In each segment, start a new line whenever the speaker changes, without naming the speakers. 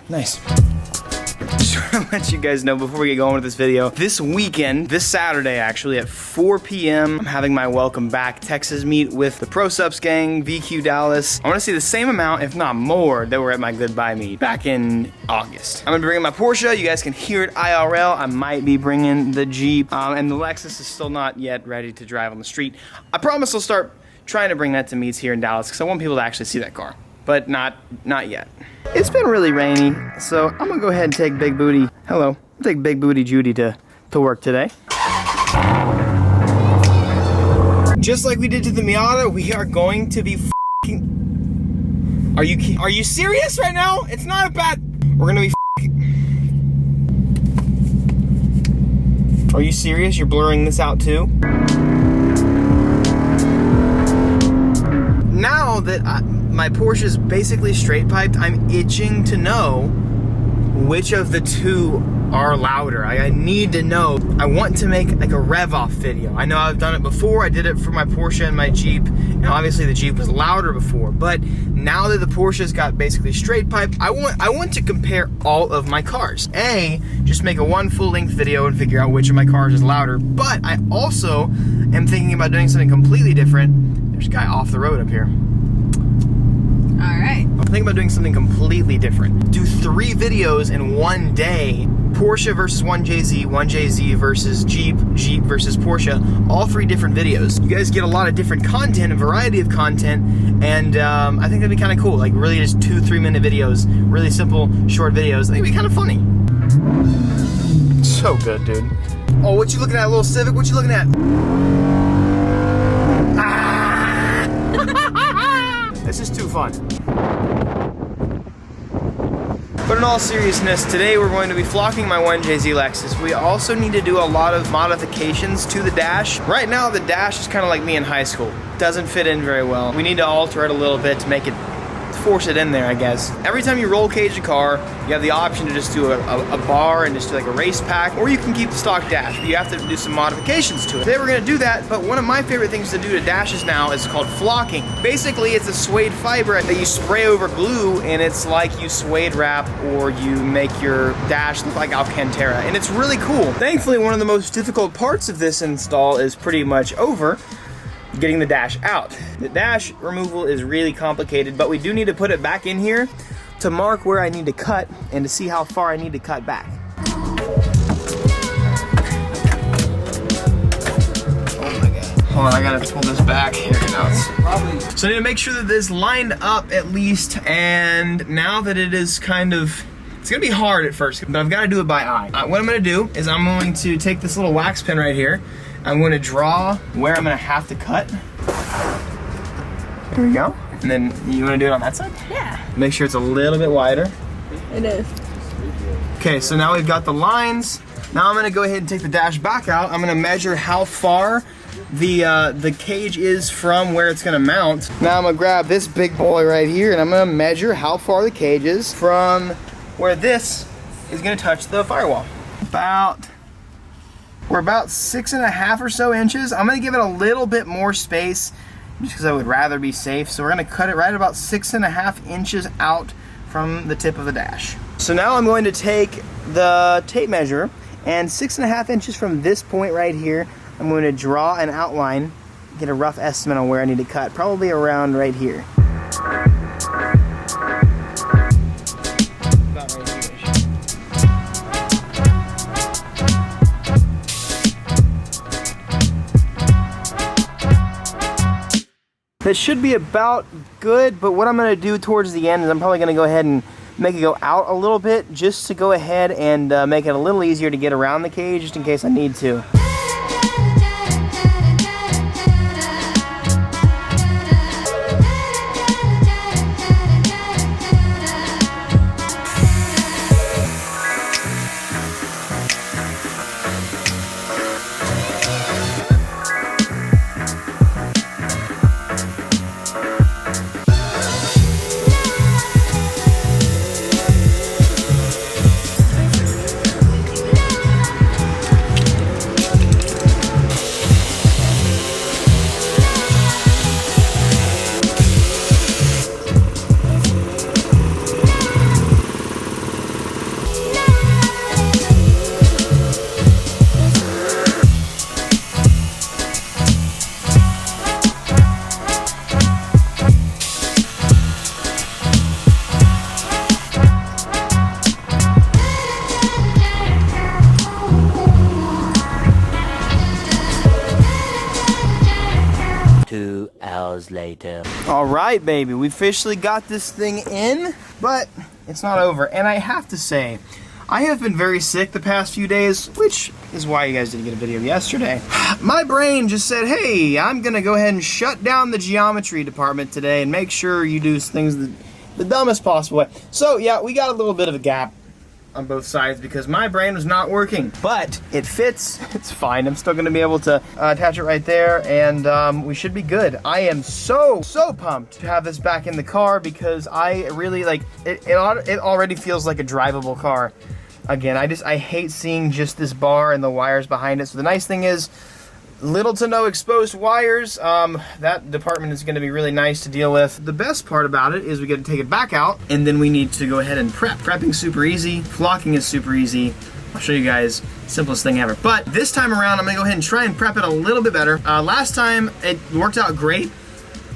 Nice. Just want to let you guys know before we get going with this video, this weekend, this Saturday actually at 4 p.m, I'm having my Welcome Back Texas meet with the Pro Subs gang, VQ Dallas. I want to see the same amount, if not more, that were at my goodbye meet back in August. I'm gonna be bringing my Porsche. You guys can hear it IRL. I might be bringing the Jeep, and the Lexus is still not yet ready to drive on the street. I promise I'll start trying to bring that to meets here in Dallas because I want people to actually see that car, but not yet. It's been really rainy, so I'm gonna go ahead and take Big Booty, hello, take Big Booty Judy to work today. Just like we did to the Miata, we are going to be f***ing... Are you serious right now? It's not a bad... We're gonna be f***ing... Are you serious? You're blurring this out too? Now that my Porsche is basically straight piped, I'm itching to know which of the two are louder. I need to know. I want to make like a rev off video. I know I've done it before. I did it for my Porsche and my Jeep. Now obviously the Jeep was louder before, but now that the Porsche's got basically straight pipe, I want to compare all of my cars. Just make a one full length video and figure out which of my cars is louder, but I also am thinking about doing something completely different. There's a guy off the road up here.
Alright.
I'm thinking about doing something completely different. Do 3 videos in one day. Porsche versus 1JZ, 1JZ versus Jeep, Jeep versus Porsche. All 3 different videos. You guys get a lot of different content, a variety of content, and I think that'd be kind of cool. Like really just 2-3 minute videos. Really simple, short videos. I think it'd be kind of funny. So good, dude. Oh, what you looking at, little Civic? What you looking at? This is too fun. But in all seriousness, today we're going to be flocking my 1JZ Lexus. We also need to do a lot of modifications to the dash. Right now, the dash is kind of like me in high school. Doesn't fit in very well. We need to alter it a little bit to make it, force it in there, I guess. Every time you roll cage a car, you have the option to just do a bar and just do like a race pack, or you can keep the stock dash, but you have to do some modifications to it. Today we're gonna do that, but one of my favorite things to do to dashes now is called flocking. Basically, it's a suede fiber that you spray over glue, and it's like you suede wrap or you make your dash look like Alcantara, and it's really cool. Thankfully, one of the most difficult parts of this install is pretty much over. Getting the dash out. The dash removal is really complicated, but we do need to put it back in here to mark where I need to cut and to see how far I need to cut back. Oh my God. Hold on, I gotta pull this back. Here it goes. So I need to make sure that this lined up at least, and now that it is kind of, it's gonna be hard at first, but I've gotta do it by eye. What I'm gonna do is I'm going to take this little wax pen right here. I'm going to draw where I'm going to have to cut. Here we go. And then you want to do it on that side?
Yeah.
Make sure it's a little bit wider.
It is.
Okay, so now we've got the lines. Now I'm going to go ahead and take the dash back out. I'm going to measure how far the cage is from where it's going to mount. Now I'm going to grab this big boy right here, and I'm going to measure how far the cage is from where this is going to touch the firewall. We're about 6.5 or so inches. I'm gonna give it a little bit more space just because I would rather be safe. So we're gonna cut it right about 6.5 inches out from the tip of the dash. So now I'm going to take the tape measure, and 6.5 inches from this point right here, I'm going to draw an outline, get a rough estimate on where I need to cut, probably around right here. That should be about good, but what I'm gonna do towards the end is I'm probably gonna go ahead and make it go out a little bit just to go ahead and make it a little easier to get around the cage just in case I need to.
2 hours later.
All right, baby, we officially got this thing in, but it's not over. And I have to say, I have been very sick the past few days, which is why you guys didn't get a video yesterday. My brain just said, hey, I'm gonna go ahead and shut down the geometry department today and make sure you do things the dumbest possible way. So yeah, we got a little bit of a gap on both sides because my brain was not working, but it fits. It's fine. I'm still gonna be able to attach it right there, and we should be good. I am so pumped to have this back in the car because I really like it. It already feels like a drivable car. Again, I hate seeing just this bar and the wires behind it. So the nice thing is, little to no exposed wires. That department is going to be really nice to deal with. The best part about it is we get to take it back out, and then we need to go ahead and prep. Prepping's super easy. Flocking is super easy. I'll show you guys, simplest thing ever. But this time around, I'm going to go ahead and try and prep it a little bit better. Last time, it worked out great,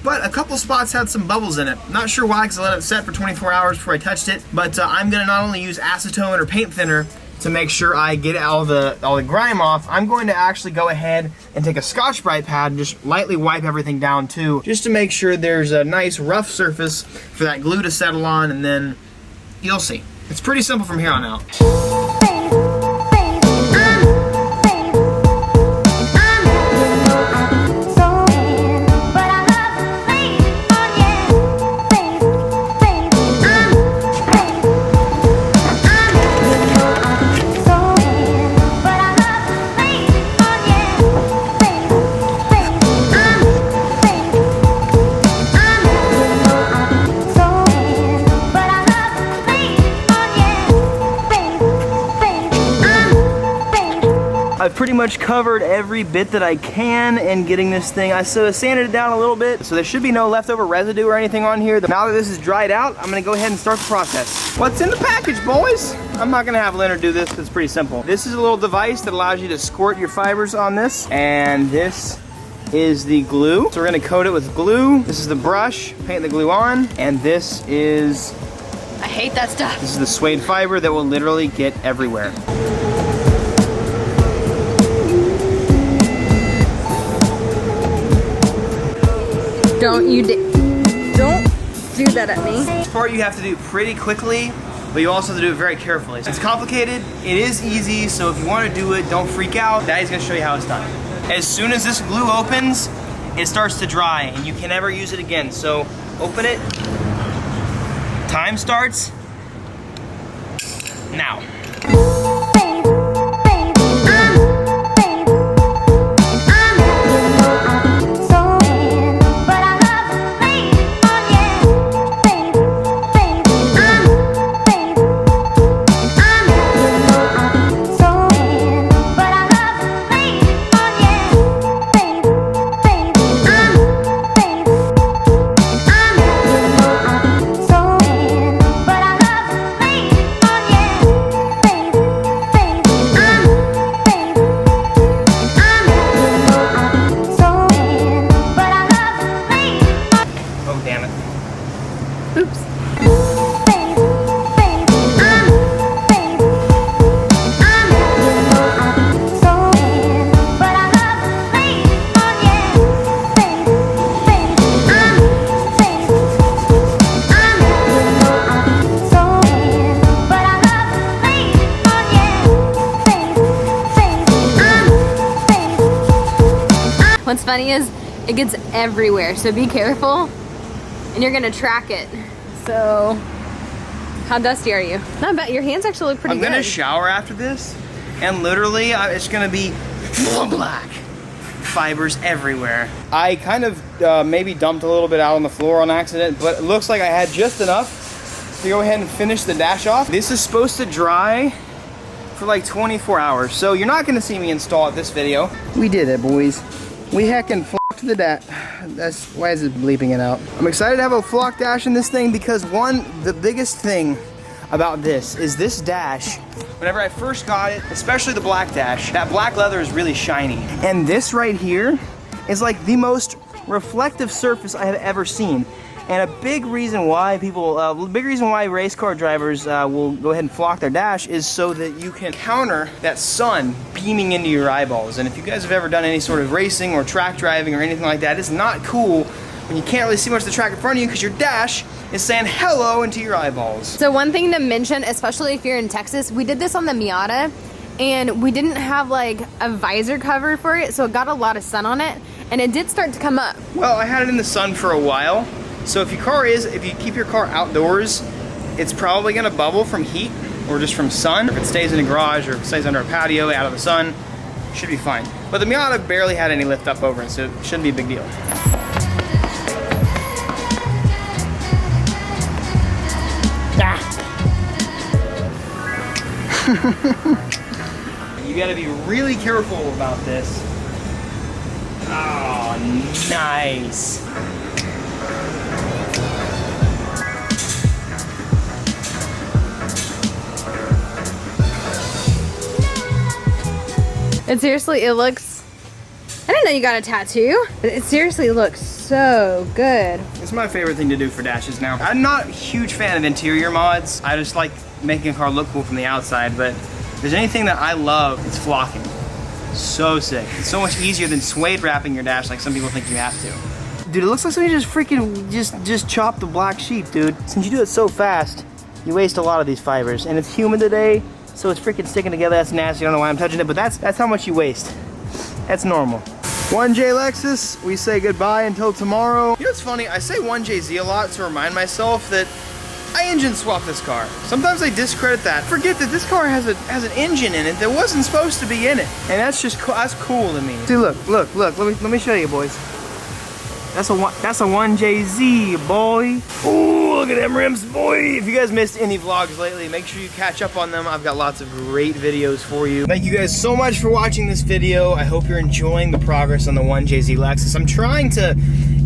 but a couple spots had some bubbles in it. Not sure why, because I let it set for 24 hours before I touched it. But I'm going to not only use acetone or paint thinner to make sure I get all the grime off, I'm going to actually go ahead and take a Scotch-Brite pad and just lightly wipe everything down too, just to make sure there's a nice rough surface for that glue to settle on, and then you'll see. It's pretty simple from here on out. I've pretty much covered every bit that I can in getting this thing. I sanded it down a little bit, so there should be no leftover residue or anything on here. Now that this is dried out, I'm gonna go ahead and start the process. What's in the package, boys? I'm not gonna have Leonard do this because it's pretty simple. This is a little device that allows you to squirt your fibers on this, and this is the glue. So we're gonna coat it with glue. This is the brush, paint the glue on, and this is...
I hate that stuff.
This is the suede fiber that will literally get everywhere.
Don't do that at me.
This part you have to do pretty quickly, but you also have to do it very carefully. It's complicated, it is easy, so if you want to do it, don't freak out. Daddy's gonna show you how it's done. As soon as this glue opens, it starts to dry, and you can never use it again. So open it, time starts now.
What's funny is it gets everywhere, so be careful, and you're gonna track it. So, how dusty are you? Not bad. Your hands actually look pretty good.
I'm gonna shower after this, and literally it's gonna be black. Fibers everywhere. I kind of maybe dumped a little bit out on the floor on accident, but it looks like I had just enough to go ahead and finish the dash off. This is supposed to dry for like 24 hours, so you're not gonna see me install it this video. We did it, boys. We heckin' flocked the dash. Why is it bleeping it out? I'm excited to have a flock dash in this thing because the biggest thing about this is this dash. Whenever I first got it, especially the black dash, that black leather is really shiny. And this right here is like the most reflective surface I have ever seen. And a big reason why race car drivers will go ahead and flock their dash is so that you can counter that sun beaming into your eyeballs. And if you guys have ever done any sort of racing or track driving or anything like that, it's not cool when you can't really see much of the track in front of you because your dash is saying hello into your eyeballs.
So one thing to mention, especially if you're in Texas, we did this on the Miata and we didn't have like a visor cover for it, so it got a lot of sun on it and it did start to come up.
Well, I had it in the sun for a while. So if you keep your car outdoors, it's probably gonna bubble from heat or just from sun. If it stays in a garage or if it stays under a patio out of the sun, it should be fine. But the Miata barely had any lift up over it, so it shouldn't be a big deal. You gotta be really careful about this. Oh, nice.
And seriously, it looks, I didn't know you got a tattoo, but it seriously looks so good.
It's my favorite thing to do for dashes now. I'm not a huge fan of interior mods. I just like making a car look cool from the outside, but if there's anything that I love, it's flocking. So sick. It's so much easier than suede wrapping your dash like some people think you have to. Dude, it looks like somebody just freaking just chopped the black sheep, dude. Since you do it so fast, you waste a lot of these fibers, and it's humid today, so it's freaking sticking together. That's nasty. I don't know why I'm touching it, but that's how much you waste. That's normal. 1J Lexus, we say goodbye until tomorrow. You know what's funny? I say 1JZ a lot to remind myself that I engine swapped this car. Sometimes I discredit that. Forget that this car has an engine in it that wasn't supposed to be in it. And that's just that's cool to me. See, look. Let me show you, boys. That's a 1JZ, boy. Ooh, look at them rims, boy. If you guys missed any vlogs lately, make sure you catch up on them. I've got lots of great videos for you. Thank you guys so much for watching this video. I hope you're enjoying the progress on the 1JZ Lexus. I'm trying to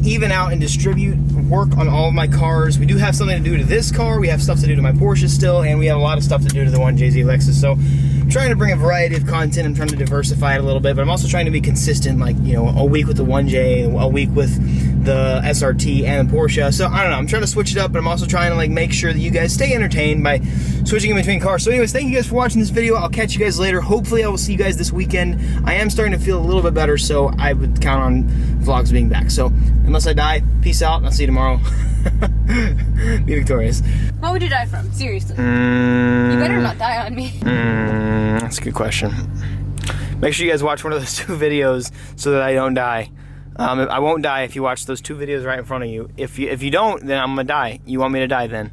even out and distribute work on all of my cars. We do have something to do to this car. We have stuff to do to my Porsche still, and we have a lot of stuff to do to the 1JZ Lexus. So I'm trying to bring a variety of content. I'm trying to diversify it a little bit, but I'm also trying to be consistent, like, you know, a week with the 1J, a week with the SRT and the Porsche. So I don't know, I'm trying to switch it up, but I'm also trying to like make sure that you guys stay entertained by switching in between cars. So anyways, thank you guys for watching this video. I'll catch you guys later. Hopefully I will see you guys this weekend. I am starting to feel a little bit better, so I would count on vlogs being back. So unless I die, peace out, and I'll see you tomorrow. Be victorious.
What would you die from? Seriously. You better not die on me.
That's a good question. Make sure you guys watch one of those 2 videos so that I don't die. I won't die if you watch those 2 videos right in front of you. If you don't, then I'm gonna die. You want me to die then?